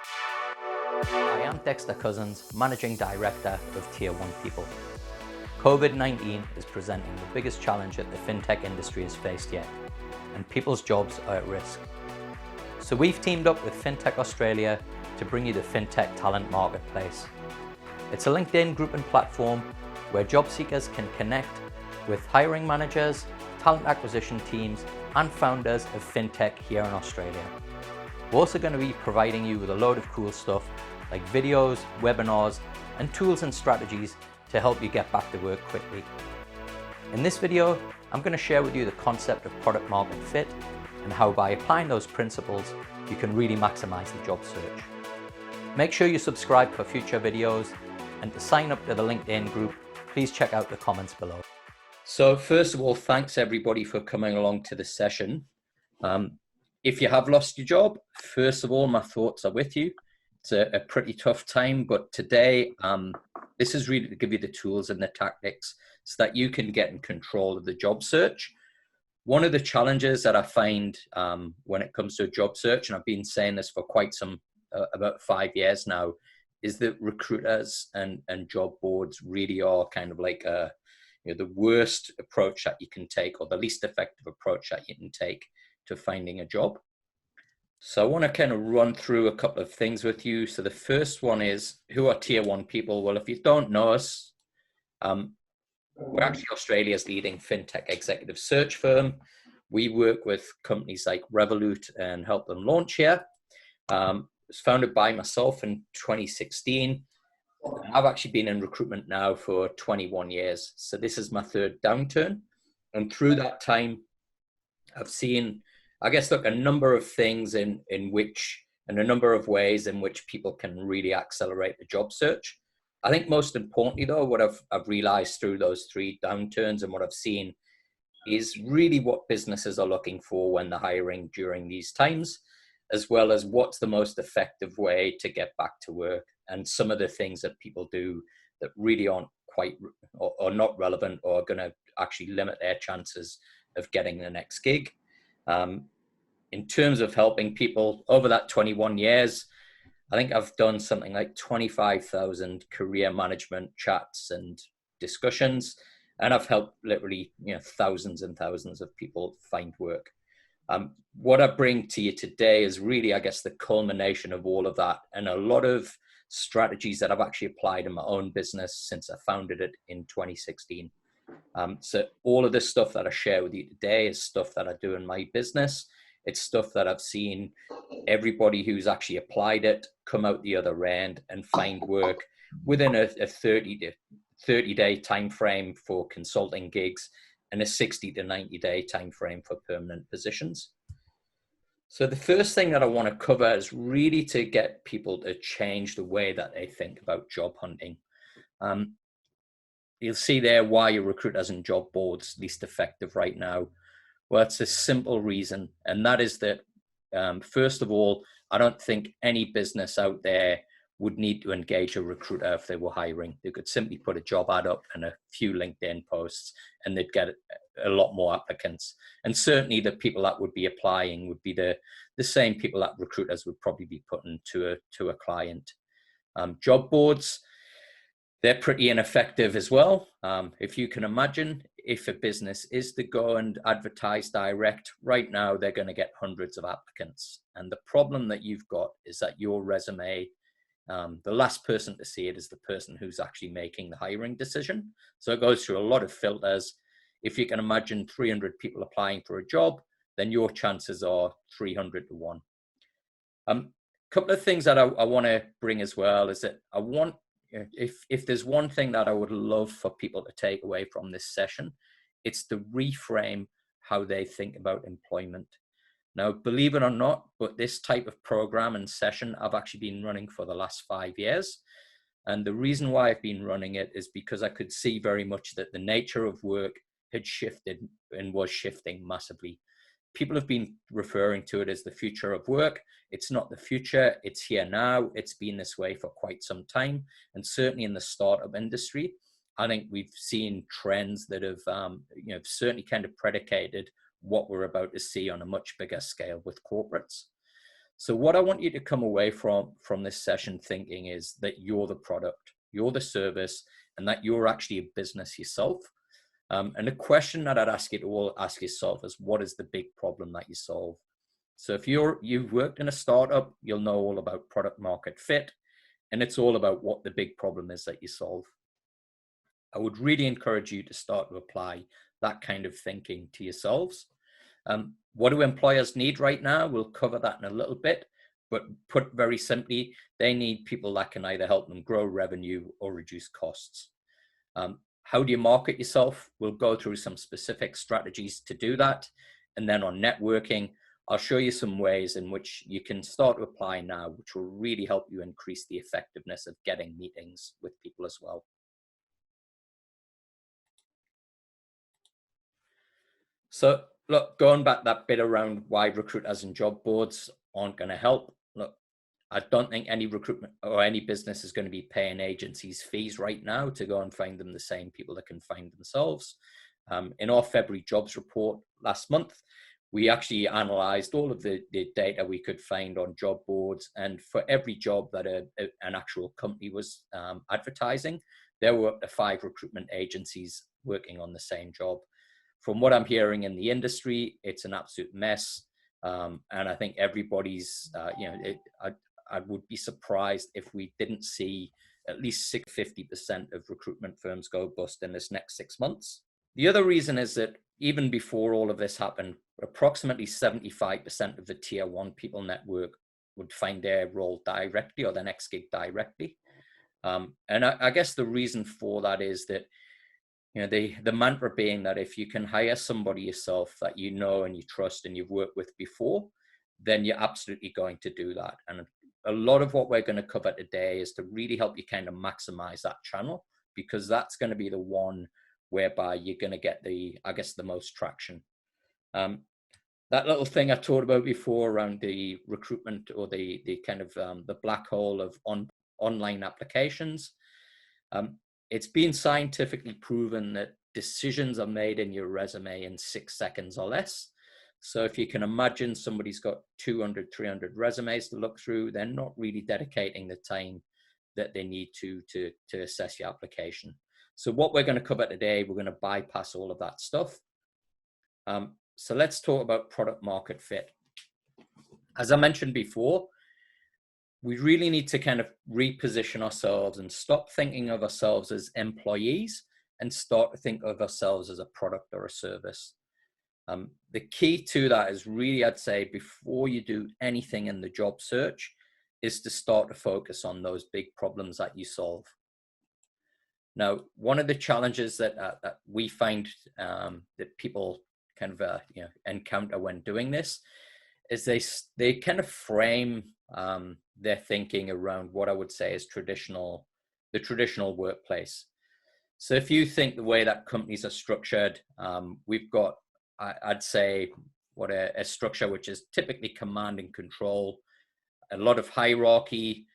Hi, I'm Dexter Cousins, Managing Director of Tier 1 People. COVID-19 is presenting the biggest challenge that the fintech industry has faced yet, and people's jobs are at risk. So we've teamed up with Fintech Australia to bring you the Fintech Talent Marketplace. It's a LinkedIn group and platform where job seekers can connect with hiring managers, talent acquisition teams, and founders of fintech here in Australia. We're also going to be providing you with a load of cool stuff like videos, webinars, and tools and strategies to help you get back to work quickly. In this video, I'm going to share with you the concept of product market fit and how by applying those principles, you can really maximize the job search. Make sure you subscribe for future videos, and to sign up to the LinkedIn group, please check out the comments below. So first of all, thanks everybody for coming along to this session. If you have lost your job, first of all, my thoughts are with you. It's a pretty tough time, but today, this is really to give you the tools and the tactics so that you can get in control of the job search. One of the challenges that I find when it comes to a job search, and I've been saying this for quite about 5 years now, is that recruiters and job boards really are kind of like the worst approach that you can take, or the least effective approach that you can take to finding a job. So I want to kind of run through a couple of things with you. So the first one is, who are Tier 1 people? Well, if you don't know us, we're actually Australia's leading fintech executive search firm. We work with companies like Revolut and help them launch here. It was founded by myself in 2016. I've actually been in recruitment now for 21 years. So this is my third downturn. And through that time, I've seen, I guess, look, a number of things in which, and a number of ways in which people can really accelerate the job search. I think most importantly, though, what I've realized through those 3 downturns and what I've seen is really what businesses are looking for when they're hiring during these times, as well as what's the most effective way to get back to work, and some of the things that people do that really aren't quite or not relevant, or are going to actually limit their chances of getting the next gig. In terms of helping people over that 21 years, I think I've done something like 25,000 career management chats and discussions, and I've helped literally thousands and thousands of people find work. What I bring to you today is really, I guess, the culmination of all of that, and a lot of strategies that I've actually applied in my own business since I founded it in 2016. So all of this stuff that I share with you today is stuff that I do in my business. It's stuff that I've seen everybody who's actually applied it come out the other end and find work within a 30-day time frame for consulting gigs, and a 60 to 90-day time frame for permanent positions. So the first thing that I want to cover is really to get people to change the way that they think about job hunting. You'll see there why your recruiters and job boards least effective right now. Well, it's a simple reason, and that is that, first of all, I don't think any business out there would need to engage a recruiter if they were hiring. They could simply put a job ad up and a few LinkedIn posts, and they'd get a lot more applicants. And certainly the people that would be applying would be the same people that recruiters would probably be putting to a client. Job boards, they're pretty ineffective as well. If you can imagine, if a business is to go and advertise direct, right now they're going to get hundreds of applicants. And the problem that you've got is that your resume, the last person to see it is the person who's actually making the hiring decision. So it goes through a lot of filters. If you can imagine 300 people applying for a job, then your chances are 300 to 1. Couple of things that I want to bring as well is that I want, if there's one thing that I would love for people to take away from this session, it's to reframe how they think about employment. Now, believe it or not, but this type of program and session I've actually been running for the last 5 years. And the reason why I've been running it is because I could see very much that the nature of work had shifted and was shifting massively. People have been referring to it as the future of work. It's not the future, it's here now. It's been this way for quite some time. And certainly in the startup industry, I think we've seen trends that have certainly kind of predicated what we're about to see on a much bigger scale with corporates. So what I want you to come away from this session thinking is that you're the product, you're the service, and that you're actually a business yourself. And the question that I'd ask you to all ask yourself is, what is the big problem that you solve? So if you've worked in a startup, you'll know all about product market fit, and it's all about what the big problem is that you solve. I would really encourage you to start to apply that kind of thinking to yourselves. What do employers need right now? We'll cover that in a little bit, but put very simply, they need people that can either help them grow revenue or reduce costs. How do you market yourself? We'll go through some specific strategies to do that. And then on networking, I'll show you some ways in which you can start to apply now, which will really help you increase the effectiveness of getting meetings with people as well. So look, going back that bit around why recruiters and job boards aren't going to help. Look, I don't think any recruitment or any business is going to be paying agencies fees right now to go and find them the same people that can find themselves. In our February jobs report last month, we actually analyzed all of the data we could find on job boards. And for every job that an actual company was advertising, there were up to 5 recruitment agencies working on the same job. From what I'm hearing in the industry, it's an absolute mess. And I think everybody's, I would be surprised if we didn't see at least 50% of recruitment firms go bust in this next 6 months. The other reason is that even before all of this happened, approximately 75% of the tier 1 people network would find their role directly or their next gig directly. And I guess the reason for that is that, the mantra being that if you can hire somebody yourself that you know and you trust and you've worked with before, then you're absolutely going to do that. And a lot of what we're going to cover today is to really help you kind of maximize that channel, because that's going to be the one whereby you're going to get the most traction. That little thing I talked about before around the recruitment or the kind of the black hole of online applications. It's been scientifically proven that decisions are made in your resume in 6 seconds or less. So if you can imagine somebody's got 200, 300 resumes to look through, they're not really dedicating the time that they need to assess your application. So what we're going to cover today, we're going to bypass all of that stuff. So let's talk about product market fit. As I mentioned before, we really need to kind of reposition ourselves and stop thinking of ourselves as employees and start to think of ourselves as a product or a service. The key to that is really, I'd say, before you do anything in the job search, is to start to focus on those big problems that you solve. Now, one of the challenges that we find that people kind of encounter when doing this is they kind of frame their thinking around what I would say is the traditional workplace. So if you think the way that companies are structured, we've got, I'd say, what a structure which is typically command and control, a lot of hierarchy.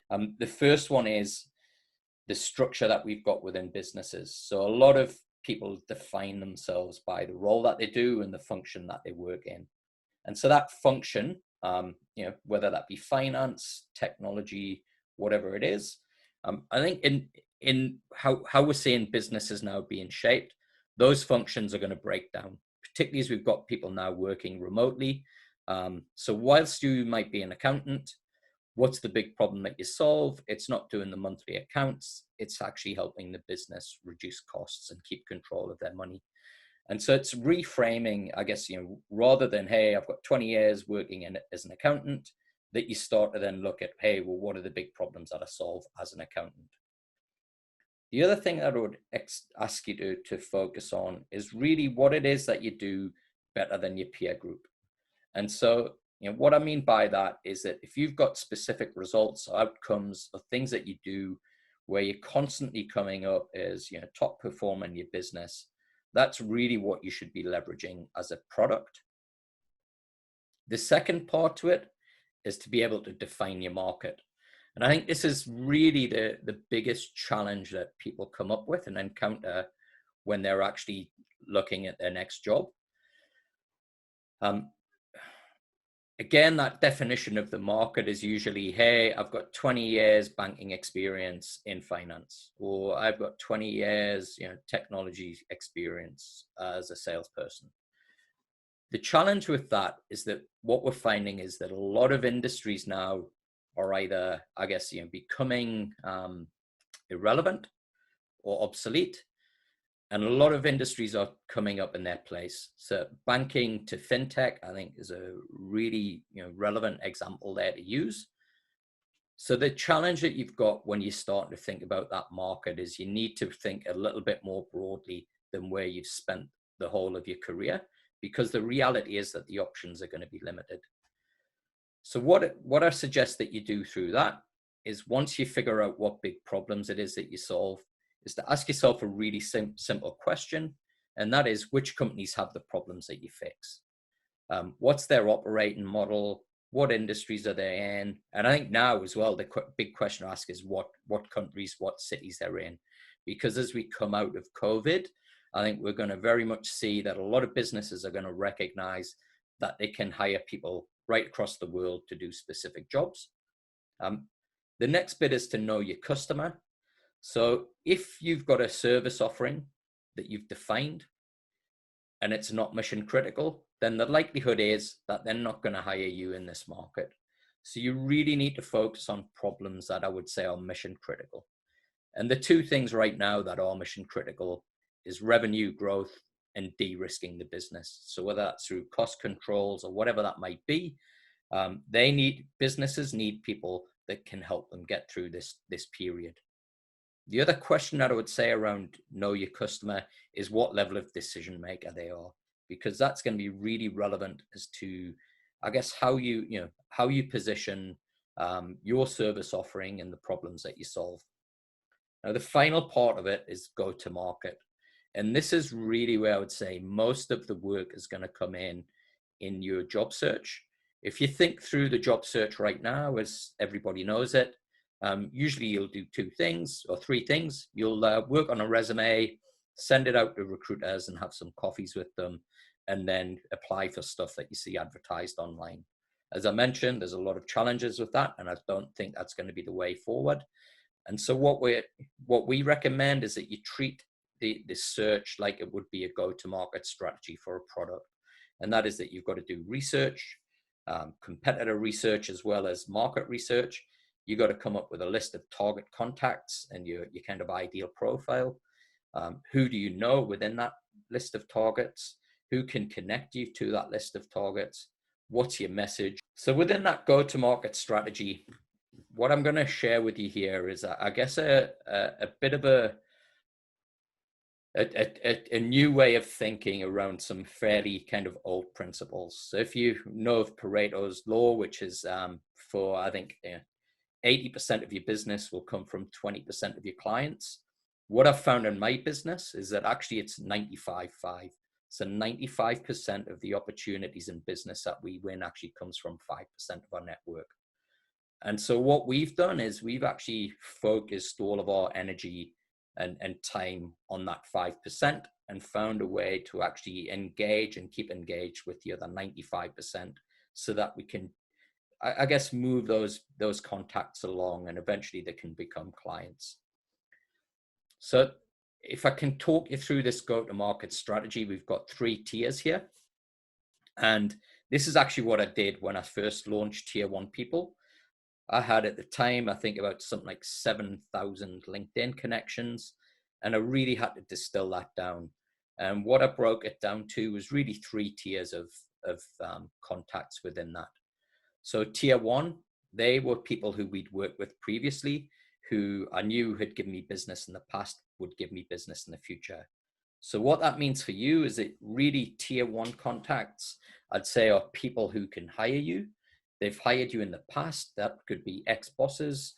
The first one is the structure that we've got within businesses. So a lot of people define themselves by the role that they do and the function that they work in. And so that function, whether that be finance, technology, whatever it is, I think in how we're seeing businesses now being shaped, those functions are going to break down, particularly as we've got people now working remotely. So whilst you might be an accountant, what's the big problem that you solve? It's not doing the monthly accounts. It's actually helping the business reduce costs and keep control of their money. And so it's reframing, I guess, rather than, hey, I've got 20 years working as an accountant, that you start to then look at, hey, well, what are the big problems that I solve as an accountant? The other thing that I would ask you to focus on is really what it is that you do better than your peer group. And so, what I mean by that is that if you've got specific results or outcomes or things that you do where you're constantly coming up as, top performer in your business, that's really what you should be leveraging as a product. The second part to it is to be able to define your market. And I think this is really the biggest challenge that people come up with and encounter when they're actually looking at their next job. Again, that definition of the market is usually, hey, I've got 20 years banking experience in finance, or I've got 20 years, technology experience as a salesperson. The challenge with that is that what we're finding is that a lot of industries now are either, I guess, becoming irrelevant or obsolete, and a lot of industries are coming up in their place. So banking to fintech, I think, is a really relevant example there to use. So the challenge that you've got when you start to think about that market is you need to think a little bit more broadly than where you've spent the whole of your career, because the reality is that the options are going to be limited. So what I suggest that you do through that is, once you figure out what big problems it is that you solve, is to ask yourself a really simple question, and that is, which companies have the problems that you fix? What's their operating model? What industries are they in? And I think now as well, the big question to ask is what countries, what cities they're in. Because as we come out of COVID, I think we're going to very much see that a lot of businesses are going to recognize that they can hire people right across the world to do specific jobs. The next bit is to know your customer. So if you've got a service offering that you've defined and it's not mission critical, then the likelihood is that they're not going to hire you in this market. So you really need to focus on problems that I would say are mission critical. And the two things right now that are mission critical is revenue growth and de-risking the business. So whether that's through cost controls or whatever that might be, businesses need people that can help them get through this period. The other question that I would say around know your customer is what level of decision maker they are, because that's going to be really relevant as to, I guess, how you position your service offering and the problems that you solve. Now, the final part of it is go to market. And this is really where I would say most of the work is going to come in your job search. If you think through the job search right now, as everybody knows it, usually you'll do two things or three things. You'll work on a resume, send it out to recruiters and have some coffees with them, and then apply for stuff that you see advertised online. As I mentioned, there's a lot of challenges with that, and I don't think that's going to be the way forward. And so what we recommend is that you treat the search like it would be a go-to-market strategy for a product. And that is that you've got to do research, competitor research, as well as market research. You got to come up with a list of target contacts and your kind of ideal profile. Who do you know within that list of targets? Who can connect you to that list of targets? What's your message? So within that go-to-market strategy, what I'm going to share with you here is, I guess, a bit of a new way of thinking around some fairly kind of old principles. So if you know of Paretos law, which is for, I think, 80% of your business will come from 20% of your clients. What I've found in my business is that actually it's 95-5. So 95% of the opportunities in business that we win actually comes from 5% of our network. And so what we've done is we've actually focused all of our energy and time on that 5% and found a way to actually engage and keep engaged with the other 95% so that we can, I guess, move those contacts along and eventually they can become clients. So if I can talk you through this go-to-market strategy, we've got 3 tiers here. And this is actually what I did when I first launched Tier 1 People. I had at the time, I think, about something like 7,000 LinkedIn connections, and I really had to distill that down. And what I broke it down to was really 3 tiers of contacts within that. So Tier 1, they were people who we'd worked with previously, who I knew had given me business in the past, would give me business in the future. So what that means for you is that really Tier 1 contacts, I'd say, are people who can hire you. They've hired you in the past. That could be ex-bosses,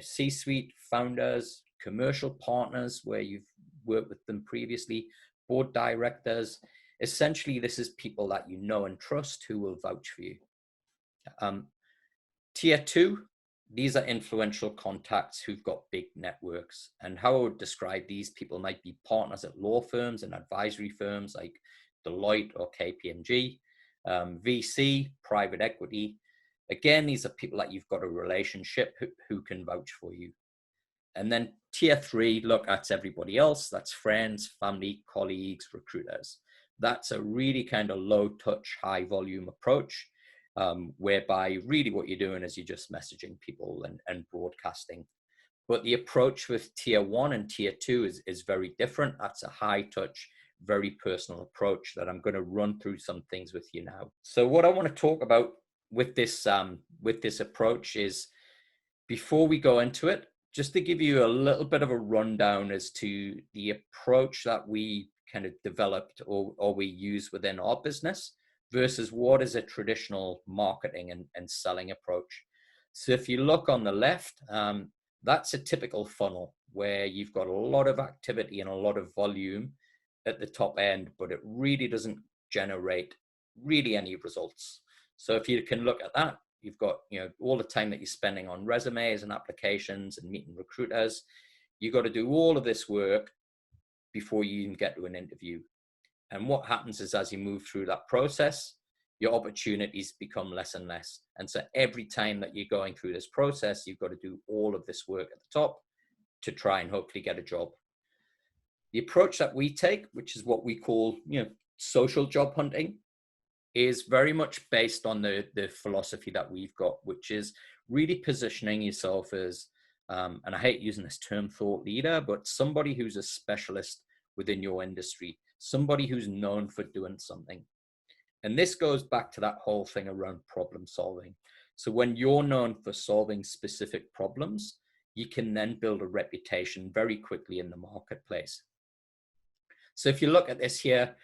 C-suite, founders, commercial partners where you've worked with them previously, board directors. Essentially, this is people that you know and trust who will vouch for you. Tier 2, these are influential contacts who've got big networks. And how I would describe these people might be partners at law firms and advisory firms like Deloitte or KPMG. VC, private equity. Again, these are people that you've got a relationship who can vouch for you. And then tier 3, look, that's everybody else. That's friends, family, colleagues, recruiters. That's a really kind of low touch, high volume approach, whereby really what you're doing is you're just messaging people and broadcasting. But the approach with tier 1 and tier 2 is very different. That's a high touch, very personal approach that I'm going to run through some things with you now. So what I want to talk about with this approach is, before we go into it, just to give you a little bit of a rundown as to the approach that we kind of developed or we use within our business versus what is a traditional marketing and selling approach. So if you look on the left, that's a typical funnel where you've got a lot of activity and a lot of volume at the top end, but it really doesn't generate really any results. So if you can look at that, you've got, all the time that you're spending on resumes and applications and meeting recruiters. You've got to do all of this work before you even get to an interview. And what happens is, as you move through that process, your opportunities become less and less. And so every time that you're going through this process, you've got to do all of this work at the top to try and hopefully get a job. The approach that we take, which is what we call, social job hunting, is very much based on the philosophy that we've got, which is really positioning yourself as, and I hate using this term, thought leader, but somebody who's a specialist within your industry, somebody who's known for doing something. And this goes back to that whole thing around problem solving. So when you're known for solving specific problems, you can then build a reputation very quickly in the marketplace. So if you look at this here,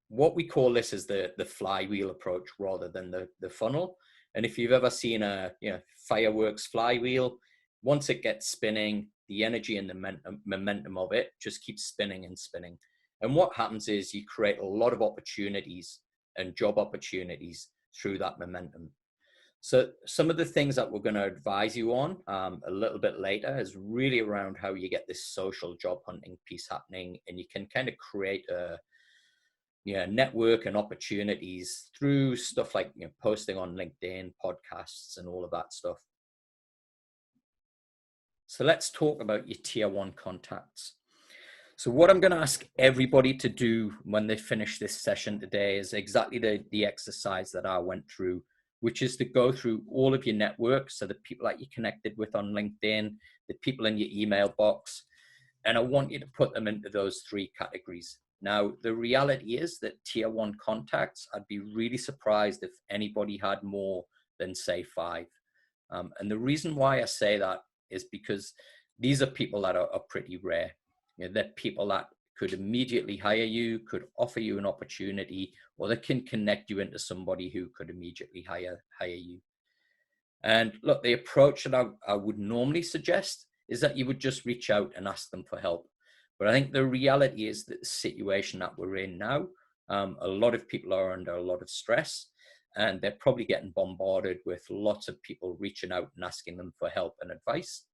what we call this is the flywheel approach rather than the funnel. And if you've ever seen a fireworks flywheel, once it gets spinning, the energy and the momentum of it just keeps spinning and spinning. And what happens is you create a lot of opportunities and job opportunities through that momentum. So some of the things that we're going to advise you on a little bit later is really around how you get this social job hunting piece happening, and you can kind of create a network and opportunities through stuff like posting on LinkedIn, podcasts, and all of that stuff. So let's talk about your tier 1 contacts. So what I'm going to ask everybody to do when they finish this session today is exactly the exercise that I went through, which is to go through all of your networks. So the people that you connected with on LinkedIn, the people in your email box, and I want you to put them into those 3 categories. Now, the reality is that tier 1 contacts, I'd be really surprised if anybody had more than, say, 5. And the reason why I say that is because these are people that are pretty rare. They're people that could immediately hire you, could offer you an opportunity, or they can connect you into somebody who could immediately hire you. And look, the approach that I would normally suggest is that you would just reach out and ask them for help. But I think the reality is that the situation that we're in now, a lot of people are under a lot of stress, and they're probably getting bombarded with lots of people reaching out and asking them for help and advice.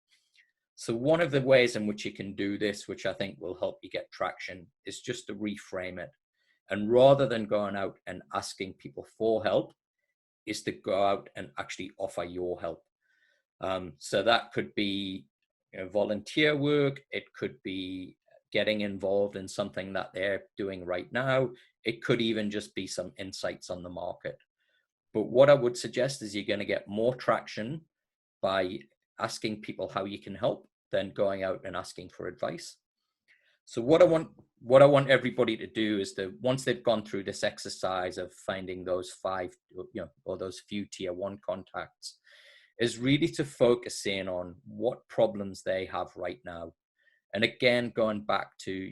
So one of the ways in which you can do this, which I think will help you get traction, is just to reframe it. And rather than going out and asking people for help, is to go out and actually offer your help. So that could be volunteer work. It could be getting involved in something that they're doing right now. It could even just be some insights on the market. But what I would suggest is you're going to get more traction by asking people how you can help than going out and asking for advice. So what I want everybody to do is to, once they've gone through this exercise of finding those 5, or those few tier 1 contacts, is really to focus in on what problems they have right now. And again, going back to,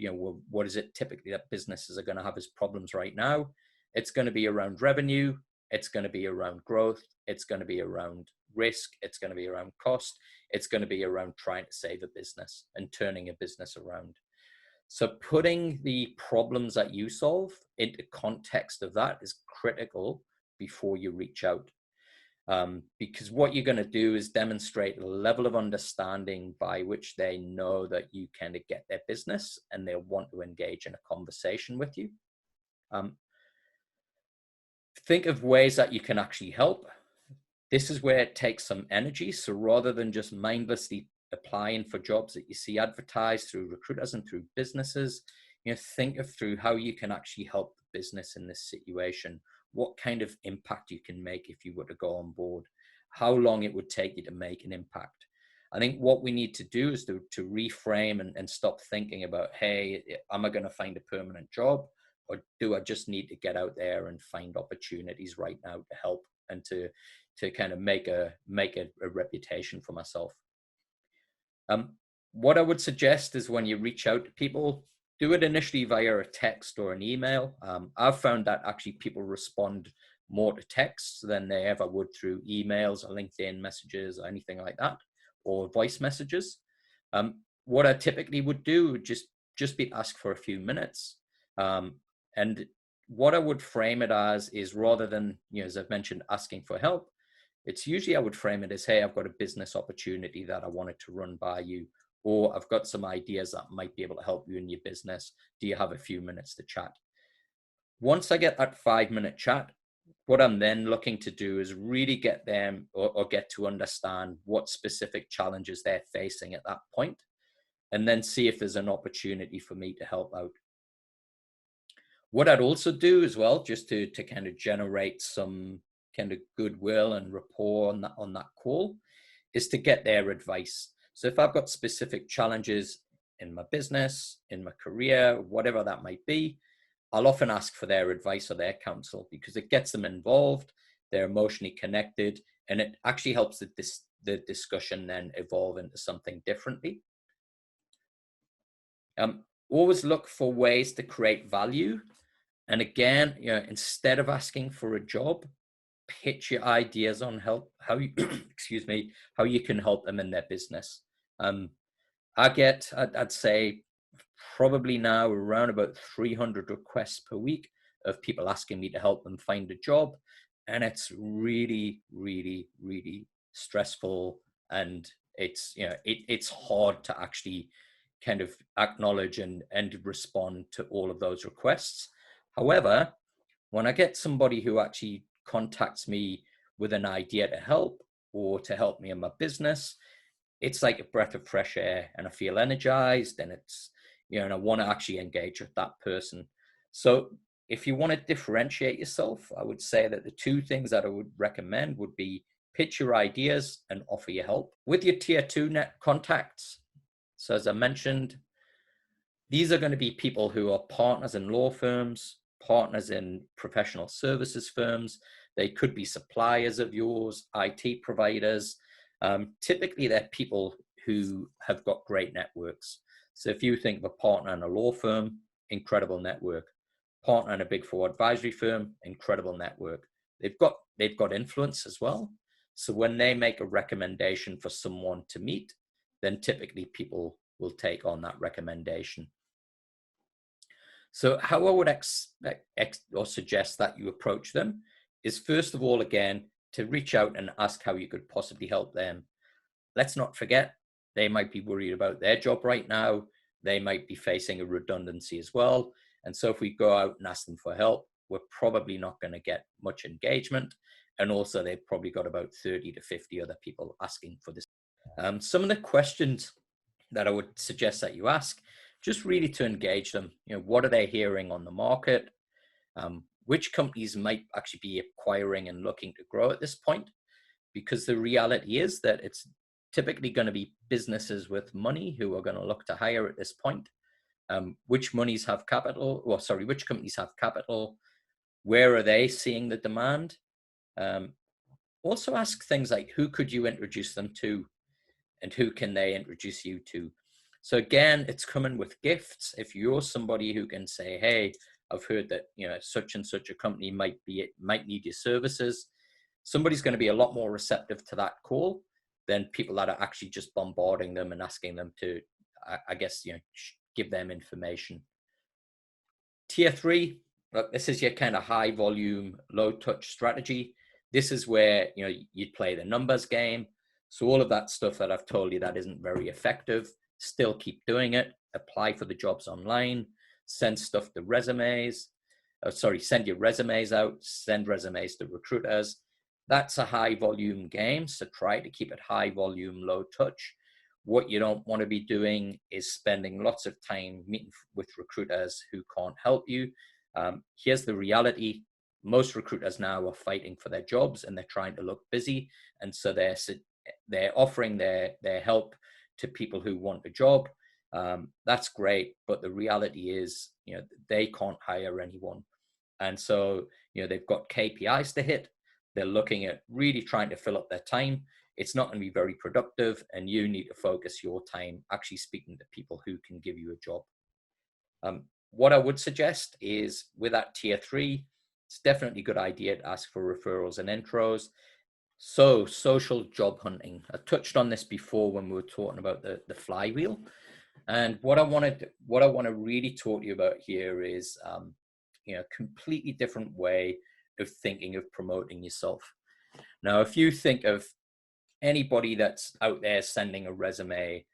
what is it typically that businesses are going to have as problems right now? It's going to be around revenue. It's going to be around growth. It's going to be around risk. It's going to be around cost. It's going to be around trying to save a business and turning a business around. So putting the problems that you solve into context of that is critical before you reach out. Because what you're going to do is demonstrate a level of understanding by which they know that you kind of get their business and they'll want to engage in a conversation with you. think of ways that you can actually help. This is where it takes some energy. So rather than just mindlessly applying for jobs that you see advertised through recruiters and through businesses, think of through how you can actually help the business in this situation, what kind of impact you can make if you were to go on board, how long it would take you to make an impact. I think what we need to do is to reframe and stop thinking about, hey, am I going to find a permanent job? Or do I just need to get out there and find opportunities right now to help and to kind of make a reputation for myself? What I would suggest is when you reach out to people, do it initially via a text or an email. I've found that actually people respond more to texts than they ever would through emails or LinkedIn messages or anything like that, or voice messages. What I typically would do would just be ask for a few minutes. And what I would frame it as is, rather than, as I've mentioned, asking for help, it's usually I would frame it as, hey, I've got a business opportunity that I wanted to run by you, or I've got some ideas that might be able to help you in your business. Do you have a few minutes to chat? Once I get that 5-minute chat, what I'm then looking to do is really get them or get to understand what specific challenges they're facing at that point, and then see if there's an opportunity for me to help out. What I'd also do as well, just to kind of generate some kind of goodwill and rapport on that call, is to get their advice. So if I've got specific challenges in my business, in my career, whatever that might be, I'll often ask for their advice or their counsel, because it gets them involved, they're emotionally connected, and it actually helps the discussion then evolve into something differently. Always look for ways to create value. And again, instead of asking for a job, pitch your ideas on how you excuse me, how you can help them in their business. I'd say probably now around about 300 requests per week of people asking me to help them find a job. And it's really, really, really stressful. And it's hard to actually kind of acknowledge and respond to all of those requests. However, when I get somebody who actually contacts me with an idea to help or to help me in my business, it's like a breath of fresh air, and I feel energized, and it's, and I want to actually engage with that person. So if you want to differentiate yourself, I would say that the two things that I would recommend would be pitch your ideas and offer your help with your tier 2 net contacts. So as I mentioned, these are going to be people who are partners in law firms, partners in professional services firms. They could be suppliers of yours, IT providers. Typically, they're people who have got great networks. So if you think of a partner in a law firm, incredible network. Partner in a Big Four advisory firm, incredible network. They've got influence as well. So when they make a recommendation for someone to meet, then typically people will take on that recommendation. So how I would or suggest that you approach them is, first of all, again, to reach out and ask how you could possibly help them. Let's not forget, they might be worried about their job right now. They might be facing a redundancy as well. And so if we go out and ask them for help, we're probably not going to get much engagement. And also, they've probably got about 30 to 50 other people asking for this. Some of the questions that I would suggest that you ask, just really to engage them. What are they hearing on the market? Which companies might actually be acquiring and looking to grow at this point? Because the reality is that it's typically going to be businesses with money who are going to look to hire at this point. Which companies have capital? Where are they seeing the demand? Also ask things like, who could you introduce them to, and who can they introduce you to? So again, it's coming with gifts. If you're somebody who can say, hey, I've heard that such and such a company might need your services, somebody's going to be a lot more receptive to that call than people that are actually just bombarding them and asking them to, I guess, give them information. Tier 3, look, this is your kind of high volume, low touch strategy. This is where you'd play the numbers game. So all of that stuff that I've told you that isn't very effective, still keep doing it. Apply for the jobs online, send stuff to resumes. send your resumes out, send resumes to recruiters. That's a high volume game. So try to keep it high volume, low touch. What you don't want to be doing is spending lots of time meeting with recruiters who can't help you. Here's the reality. Most recruiters now are fighting for their jobs and they're trying to look busy. And so they're offering their help to people who want a job. That's great. But the reality is, they can't hire anyone. And so, they've got KPIs to hit. They're looking at really trying to fill up their time. It's not going to be very productive, and you need to focus your time actually speaking to people who can give you a job. What I would suggest is with that tier 3, it's definitely a good idea to ask for referrals and intros. So social job hunting. I touched on this before when we were talking about the flywheel. And what I want to really talk to you about here is, completely different way of thinking of promoting yourself. Now, if you think of anybody that's out there sending a resume,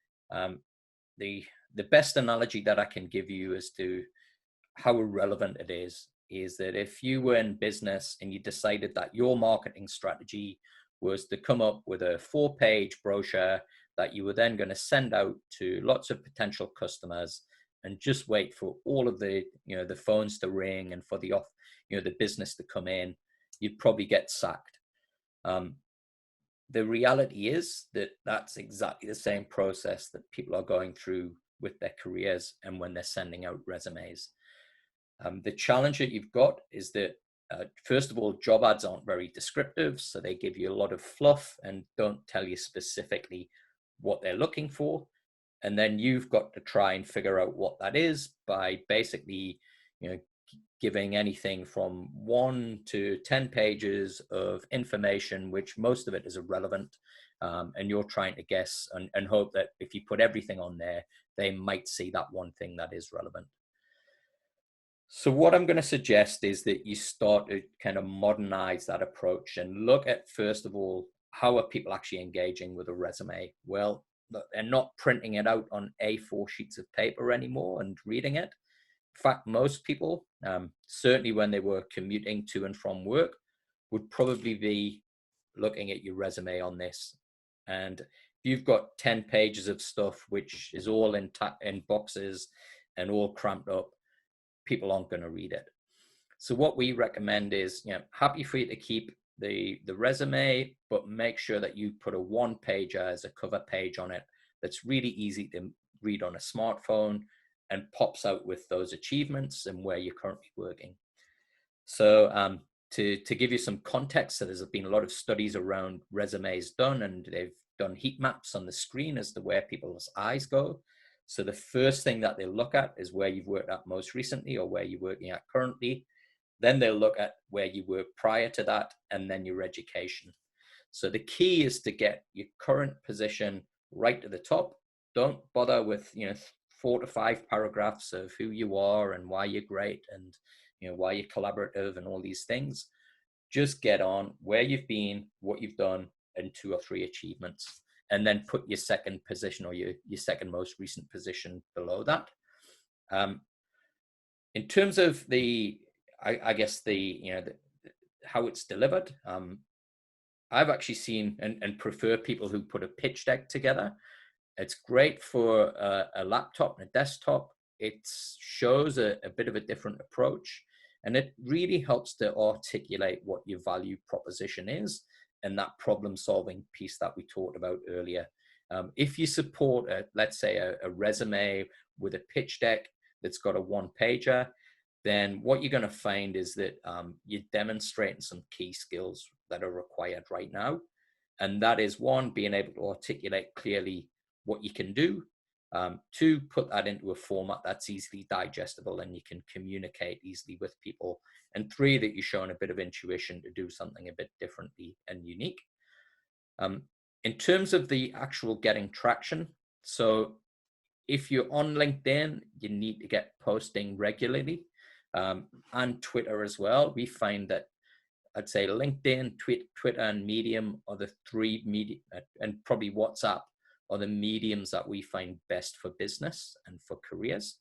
the best analogy that I can give you as to how irrelevant it is that if you were in business and you decided that your marketing strategy was to come up with a 4-page brochure that you were then going to send out to lots of potential customers and just wait for all of the phones to ring and for the business to come in, you'd probably get sacked. The reality is that that's exactly the same process that people are going through with their careers and when they're sending out resumes. The challenge that you've got is that, first of all, job ads aren't very descriptive, so they give you a lot of fluff and don't tell you specifically what they're looking for. And then you've got to try and figure out what that is by basically, giving anything from 1 to 10 pages of information, which most of it is irrelevant. And you're trying to guess and hope that if you put everything on there, they might see that one thing that is relevant. So what I'm going to suggest is that you start to kind of modernize that approach and look at, first of all, how are people actually engaging with a resume? Well, they're not printing it out on A4 sheets of paper anymore and reading it. In fact, most people, certainly when they were commuting to and from work, would probably be looking at your resume on this. And if you've got 10 pages of stuff, which is all in boxes and all cramped up, people aren't going to read it. So what we recommend is, happy for you to keep the resume, but make sure that you put a 1-pager as a cover page on it that's really easy to read on a smartphone and pops out with those achievements and where you're currently working. So to give you some context, so there's been a lot of studies around resumes done, and they've done heat maps on the screen as to where people's eyes go. So the first thing that they'll look at is where you've worked at most recently or where you're working at currently. Then they'll look at where you were prior to that, and then your education. So the key is to get your current position right to the top. Don't bother with 4 to 5 paragraphs of who you are and why you're great and why you're collaborative and all these things. Just get on where you've been, what you've done, and 2 or 3 achievements, and then put your second position or your second most recent position below that. In terms of I guess how it's delivered, I've actually seen and prefer people who put a pitch deck together. It's great for a laptop and a desktop. It shows a bit of a different approach, and it really helps to articulate what your value proposition is and that problem solving piece that we talked about earlier. If you support, let's say, a resume with a pitch deck that's got a 1-pager, then what you're going to find is that you're demonstrating some key skills that are required right now. And that is, 1, being able to articulate clearly what you can do. 2, put that into a format that's easily digestible and you can communicate easily with people. And 3, that you're showing a bit of intuition to do something a bit differently and unique. In terms of the actual getting traction, so if you're on LinkedIn, you need to get posting regularly, and Twitter as well. We find that I'd say LinkedIn, Twitter, and Medium are the 3 media, and probably WhatsApp are the mediums that we find best for business and for careers.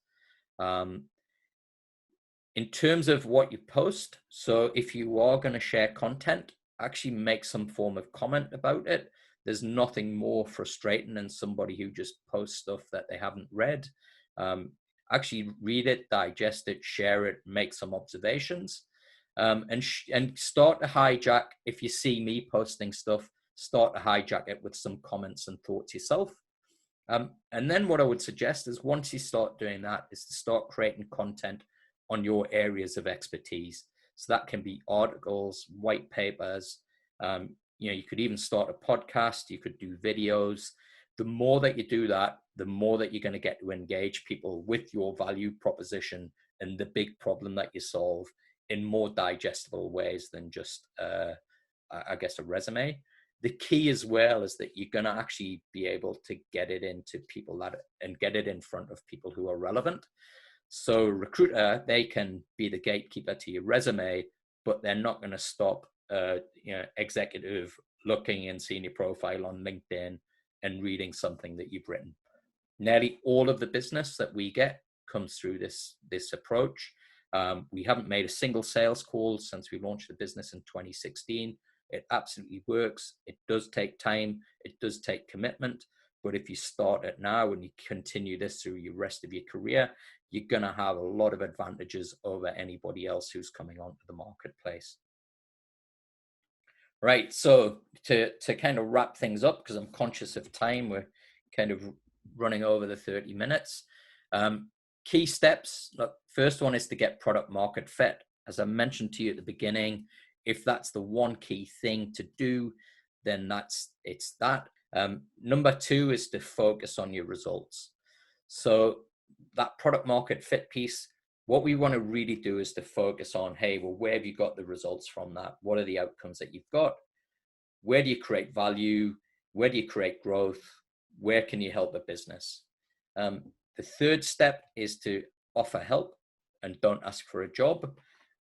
In In terms of what you post, so if you are going to share content, actually make some form of comment about it. There's nothing more frustrating than somebody who just posts stuff that they haven't read. Actually read it, digest it, share it, make some observations, and start to hijack. If you see me posting stuff, start to hijack it with some comments and thoughts yourself. And then what I would suggest is, once you start doing that, is to start creating content on your areas of expertise. So that can be articles, white papers. You could even start a podcast. You could do videos. The more that you do that, the more that you're going to get to engage people with your value proposition and the big problem that you solve in more digestible ways than just, I guess, a resume. The key as well is that you're going to actually be able to get it into people and get it in front of people who are relevant. So recruiter, they can be the gatekeeper to your resume, but they're not going to stop executive looking and seeing your profile on LinkedIn and reading something that you've written. Nearly all of the business that we get comes through this approach. We haven't made a single sales call since we launched the business in 2016. It absolutely works. It does take time. It does take commitment. But if you start it now and you continue this through your rest of your career, you're going to have a lot of advantages over anybody else who's coming onto the marketplace. Right. So to kind of wrap things up, because I'm conscious of time, we're kind of running over the 30 minutes. Key steps. Look, first one is to get product market fit. As I mentioned to you at the beginning, if that's the one key thing to do, then it's that. Number two is to focus on your results. So that product market fit piece, what we want to really do is to focus on, hey, well, where have you got the results from that? What are the outcomes that you've got? Where do you create value? Where do you create growth? Where can you help a business? The third step is to offer help and don't ask for a job.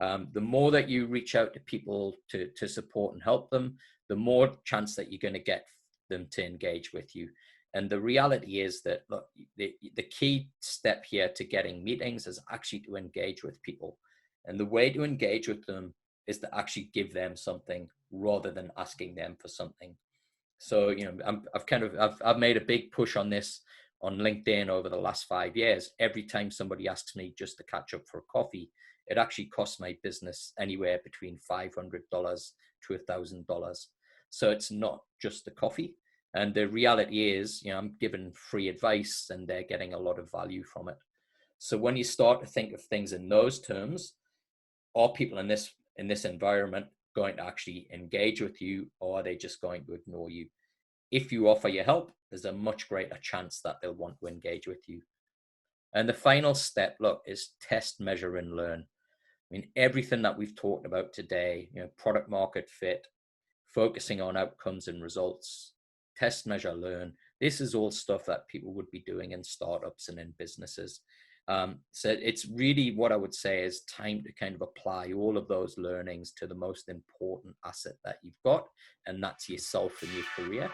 The more that you reach out to people to support and help them, the more chance that you're going to get them to engage with you. And the reality is that, look, the key step here to getting meetings is actually to engage with people. And the way to engage with them is to actually give them something rather than asking them for something. So, I've made a big push on this on LinkedIn over the last 5 years. Every time somebody asks me just to catch up for a coffee, it actually costs my business anywhere between $500 to $1,000. So it's not just the coffee. And the reality is, I'm giving free advice and they're getting a lot of value from it. So when you start to think of things in those terms, are people in this environment going to actually engage with you, or are they just going to ignore you? If you offer your help, there's a much greater chance that they'll want to engage with you. And the final step, look, is test, measure, and learn. I mean, everything that we've talked about today, product market fit, focusing on outcomes and results, test, measure, learn. This is all stuff that people would be doing in startups and in businesses. So it's really, what I would say, is time to kind of apply all of those learnings to the most important asset that you've got, and that's yourself and your career.